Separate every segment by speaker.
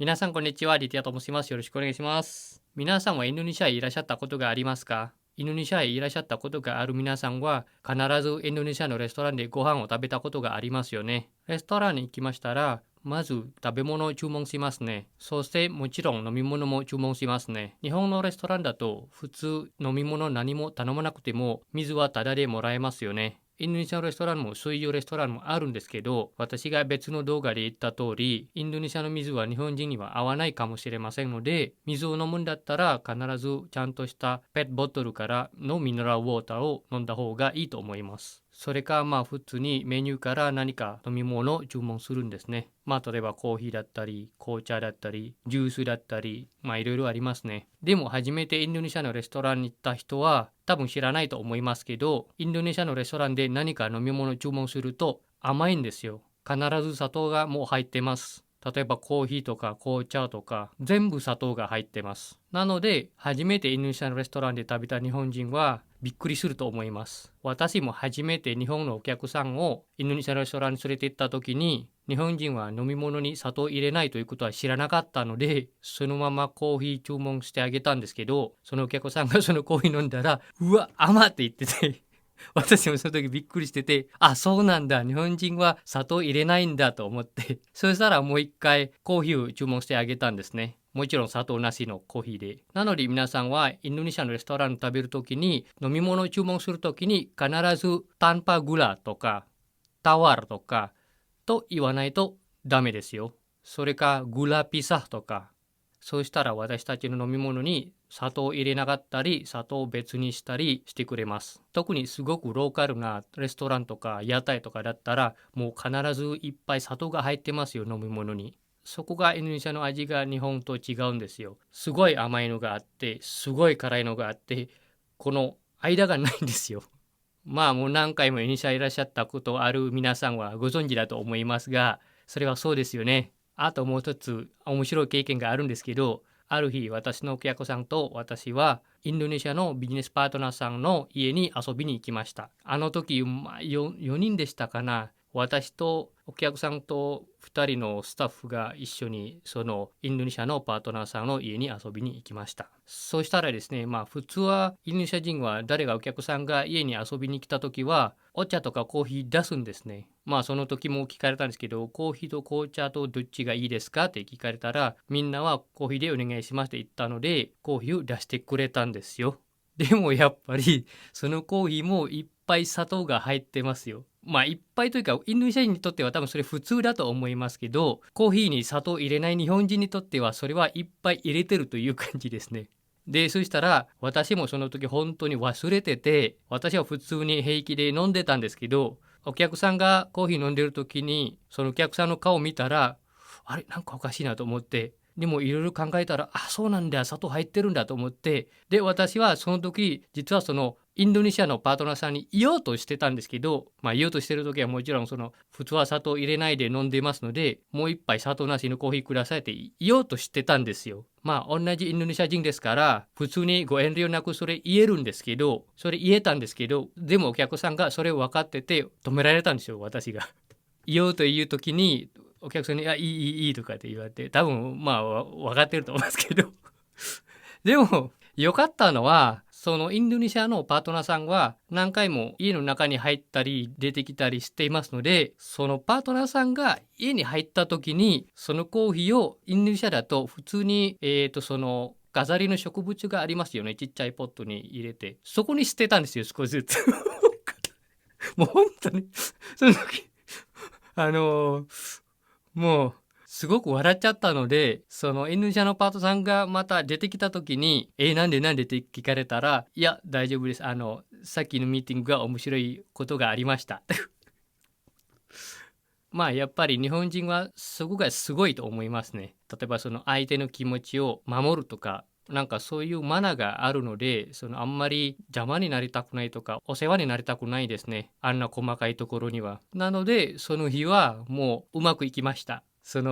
Speaker 1: 皆さんこんにちは、リティアと申します。よろしくお願いします。皆さんはインドネシアへいらっしゃったことがありますか？インドネシアへいらっしゃったことがある皆さんは、必ずインドネシアのレストランでご飯を食べたことがありますよね。レストランに行きましたら、まず食べ物を注文しますね。そしてもちろん飲み物も注文しますね。日本のレストランだと普通飲み物何も頼まなくても水はタダでもらえますよね。インドネシアのレストランもそういうレストランもあるんですけど、私が別の動画で言った通り、インドネシアの水は日本人には合わないかもしれませんので、水を飲むんだったら必ずちゃんとしたペットボトルからのミネラルウォーターを飲んだ方がいいと思います。それか普通にメニューから何か飲み物を注文するんですね。例えばコーヒーだったり、紅茶だったり、ジュースだったり、いろいろありますね。でも初めてインドネシアのレストランに行った人は多分知らないと思いますけど、インドネシアのレストランで何か飲み物を注文すると甘いんですよ。必ず砂糖がもう入ってます。例えばコーヒーとか紅茶とか全部砂糖が入ってます。なので初めてインドネシアのレストランで食べた日本人はびっくりすると思います。私も初めて日本のお客さんをインドネシアのレストランに連れて行った時に、日本人は飲み物に砂糖を入れないということは知らなかったので、そのままコーヒー注文してあげたんですけど、そのお客さんがそのコーヒー飲んだら、うわ、甘って言ってて、私もその時びっくりしてて、あ、そうなんだ。日本人は砂糖入れないんだと思って、そしたらもう一回コーヒーを注文してあげたんですね。もちろん砂糖なしのコーヒーで。なので皆さんはインドネシアのレストランを食べるときに、飲み物を注文するときに必ずタンパグラとかタワーとかと言わないとダメですよ。それかグラピサとか。そうしたら私たちの飲み物に砂糖を入れなかったり、砂糖を別にしたりしてくれます。特にすごくローカルなレストランとか屋台とかだったら、もう必ずいっぱい砂糖が入ってますよ、飲み物に。そこがインドネシアの味が日本と違うんですよ。すごい甘いのがあって、すごい辛いのがあって、この間がないんですよ。もう何回もインドネシアいらっしゃったことある皆さんはご存知だと思いますが、それはそうですよね。あともう一つ面白い経験があるんですけど、ある日私のお客さんと私はインドネシアのビジネスパートナーさんの家に遊びに行きました。あの時、4人でしたかな。私とお客さんと2人のスタッフが一緒にそのインドネシアのパートナーさんの家に遊びに行きました。そうしたらですね、普通はインドネシア人は誰がお客さんが家に遊びに来た時はお茶とかコーヒー出すんですね。その時も聞かれたんですけど、コーヒーと紅茶とどっちがいいですかって聞かれたら、みんなはコーヒーでお願いしますって言ったので、コーヒーを出してくれたんですよ。でもやっぱりそのコーヒーもいっぱい砂糖が入ってますよ。いっぱいというかインドネシア人にとっては多分それ普通だと思いますけど、コーヒーに砂糖入れない日本人にとってはそれはいっぱい入れてるという感じですね。で、そしたら私もその時本当に忘れてて、私は普通に平気で飲んでたんですけど、お客さんがコーヒー飲んでる時にそのお客さんの顔を見たら、あれなんかおかしいなと思って、でもいろいろ考えたら、あ、そうなんだ、砂糖入ってるんだと思って、で、私はその時、実はそのインドネシアのパートナーさんに言おうとしてたんですけど、言おうとしてる時はもちろん普通は砂糖入れないで飲んでますので、もう一杯砂糖なしのコーヒーくださいって言おうとしてたんですよ。同じインドネシア人ですから、普通にご遠慮なくそれ言えるんですけど、それ言えたんですけど、でもお客さんがそれを分かってて止められたんですよ、私が。言おうという時に、お客さんに、いい、いいとかって言われて、多分、分かってると思いますけど。でも、良かったのは、そのインドネシアのパートナーさんは何回も家の中に入ったり出てきたりしていますので、そのパートナーさんが家に入った時に、そのコーヒーをインドネシアだと普通に、その飾りの植物がありますよね。ちっちゃいポットに入れて。そこに捨てたんですよ、少しずつ。もう本当に、その時、あのもう、すごく笑っちゃったので、その N 社のパートさんがまた出てきた時に、なんでって聞かれたら、いや、大丈夫です。さっきのミーティングが面白いことがありました。やっぱり日本人はそこがすごいと思いますね。例えばその相手の気持ちを守るとか、なんかそういうマナーがあるので、あんまり邪魔になりたくないとか、お世話になりたくないですね。あんな細かいところには。なので、その日はもううまくいきました。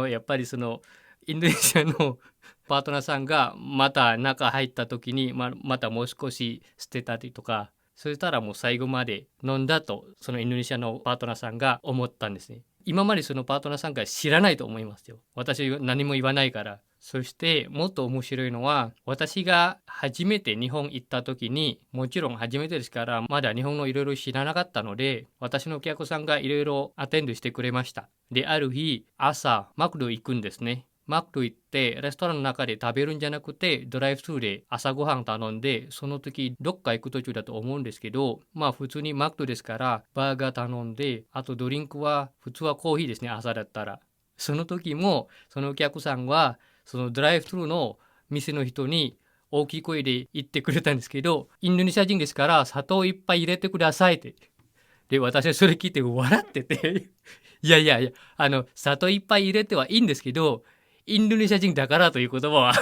Speaker 1: やっぱりインドネシアのパートナーさんがまた中入った時に、またもう少し捨てたりとか、そしたらもう最後まで飲んだと、そのインドネシアのパートナーさんが思ったんですね。今までそのパートナーさんが知らないと思いますよ。私何も言わないから。そしてもっと面白いのは、私が初めて日本行った時に、もちろん初めてですからまだ日本のいろいろ知らなかったので、私のお客さんがいろいろアテンドしてくれました。で、ある日朝マクド行くんですね。マクド行ってレストランの中で食べるんじゃなくて、ドライブスルーで朝ごはん頼んで、その時どっか行く途中だと思うんですけど、まあ普通にマクドですからバーガー頼んで、あとドリンクは普通はコーヒーですね、朝だったら。その時もそのお客さんはそのドライブスルーの店の人に大きい声で言ってくれたんですけど、インドネシア人ですから砂糖いっぱい入れてくださいって。で、私はそれ聞いて笑ってていやいやいや、砂糖いっぱい入れてはいいんですけど、インドネシア人だからという言葉は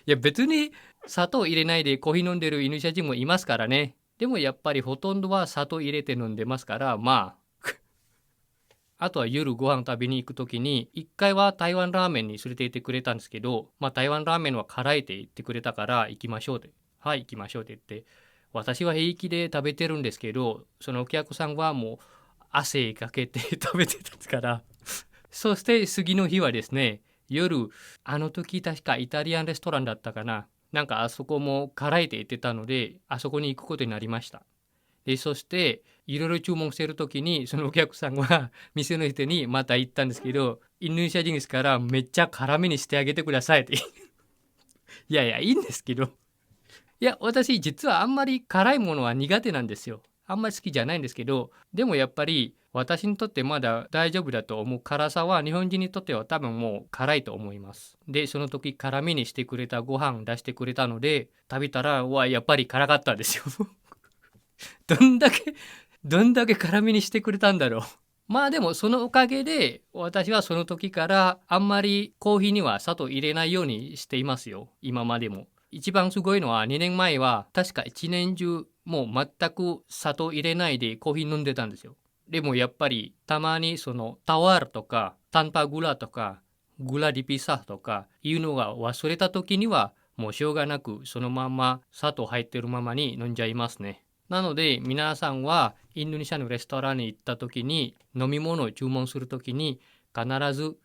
Speaker 1: いや別に砂糖入れないでコーヒー飲んでるインドネシア人もいますからね。でもやっぱりほとんどは砂糖入れて飲んでますから、まああとは夜ご飯食べに行く時に一回は台湾ラーメンに連れて行ってくれたんですけど、まあ台湾ラーメンは辛いって言ってくれたから行きましょうって、はい行きましょうって言って、私は平気で食べてるんですけど、そのお客さんはもう汗かけて食べてたんですからそして次の日はですね、夜、あの時確かイタリアンレストランだったかな。なんかあそこも辛いって言ってたので、あそこに行くことになりました。で、そして、いろいろ注文してる時に、そのお客さんは店の人にまた言ったんですけど、インドネシア人ですからめっちゃ辛めにしてあげてくださいっていやいや、いいんですけど。いや、私実はあんまり辛いものは苦手なんですよ。あんまり好きじゃないんですけど、でもやっぱり私にとってまだ大丈夫だと思う辛さは日本人にとっては多分もう辛いと思います。で、その時辛めにしてくれたご飯出してくれたので、食べたら、うわ、やっぱり辛かったですよ。どんだけ辛めにしてくれたんだろう。まあでもそのおかげで私はその時からあんまりコーヒーには砂糖入れないようにしていますよ。今までも。一番すごいのは2年前は確か1年中もう全く砂糖入れないでコーヒー飲んでたんですよ。でもやっぱりたまにそのタワールとかタンパグラとかグラディピサとかいうのが忘れた時にはもうしょうがなくそのまま砂糖入ってるままに飲んじゃいますね。なので皆さんはインドネシアのレストランに行った時に飲み物を注文する時に必ず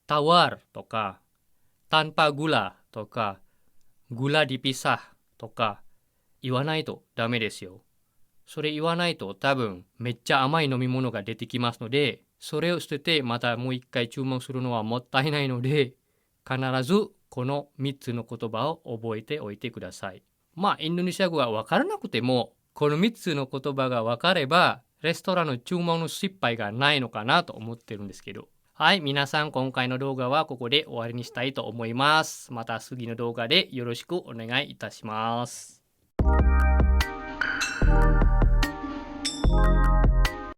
Speaker 1: タワールとかタンパグラとかグラディピサとか言わないとダメですよ。それ言わないと多分めっちゃ甘い飲み物が出てきますので、それを捨ててまたもう一回注文するのはもったいないので、必ずこの3つの言葉を覚えておいてください。まあインドネシア語が分からなくても、この3つの言葉が分かれば、レストランの注文の失敗がないのかなと思ってるんですけど。はい、皆さん今回の動画はここで終わりにしたいと思います。また次の動画でよろしくお願いいたします。